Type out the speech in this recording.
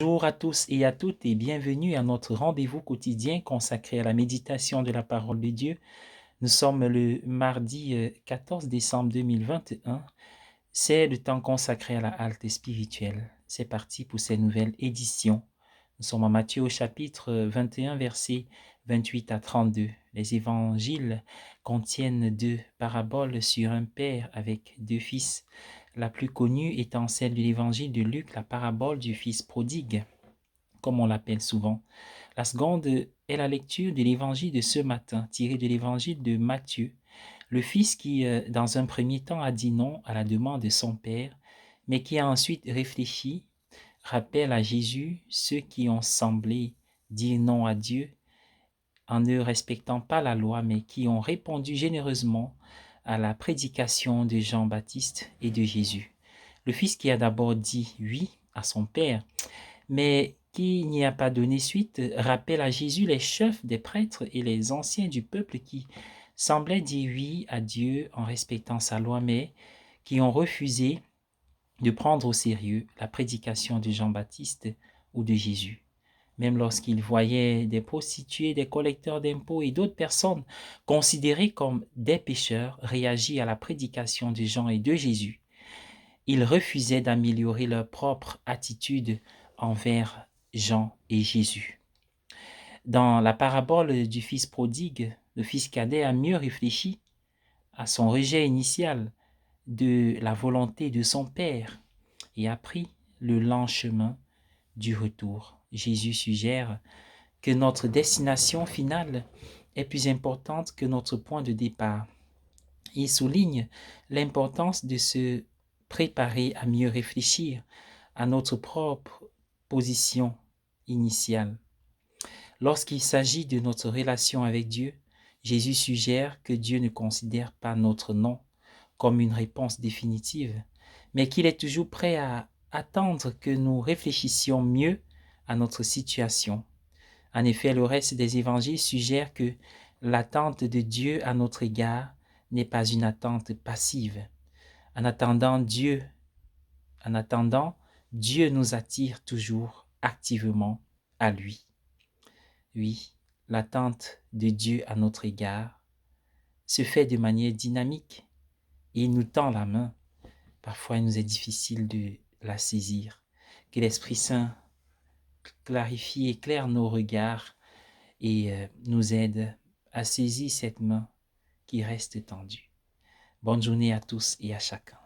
Bonjour à tous et à toutes et bienvenue à notre rendez-vous quotidien consacré à la méditation de la parole de Dieu. Nous sommes le mardi 14 décembre 2021. C'est le temps consacré à la halte spirituelle. C'est parti pour cette nouvelle édition. Nous sommes en Matthieu au chapitre 21, versets 28 à 32. Les évangiles contiennent deux paraboles sur un père avec deux fils. La plus connue étant celle de l'évangile de Luc, la parabole du fils prodigue, comme on l'appelle souvent. La seconde est la lecture de l'évangile de ce matin, tiré de l'évangile de Matthieu. Le fils qui, dans un premier temps, a dit non à la demande de son père, mais qui a ensuite réfléchi, rappelle à Jésus ceux qui ont semblé dire non à Dieu en ne respectant pas la loi, mais qui ont répondu généreusement à la prédication de Jean-Baptiste et de Jésus. Le fils qui a d'abord dit oui à son père, mais qui n'y a pas donné suite, rappelle à Jésus les chefs des prêtres et les anciens du peuple qui semblaient dire oui à Dieu en respectant sa loi, mais qui ont refusé de prendre au sérieux la prédication de Jean-Baptiste ou de Jésus. Même lorsqu'ils voyaient des prostituées, des collecteurs d'impôts et d'autres personnes considérées comme des pécheurs réagir à la prédication de Jean et de Jésus, ils refusaient d'améliorer leur propre attitude envers Jean et Jésus. Dans la parabole du fils prodigue, le fils cadet a mieux réfléchi à son rejet initial de la volonté de son père et a pris le lent chemin du retour. Jésus suggère que notre destination finale est plus importante que notre point de départ. Il souligne l'importance de se préparer à mieux réfléchir à notre propre position initiale. Lorsqu'il s'agit de notre relation avec Dieu, Jésus suggère que Dieu ne considère pas notre non comme une réponse définitive, mais qu'il est toujours prêt à attendre que nous réfléchissions mieux à notre situation. En effet, le reste des évangiles suggère que l'attente de Dieu à notre égard n'est pas une attente passive. En attendant, Dieu nous attire toujours activement à lui. Oui, l'attente de Dieu à notre égard se fait de manière dynamique et il nous tend la main. Parfois, il nous est difficile de la saisir. Que l'Esprit Saint clarifie, éclaire nos regards et nous aide à saisir cette main qui reste tendue. Bonne journée à tous et à chacun.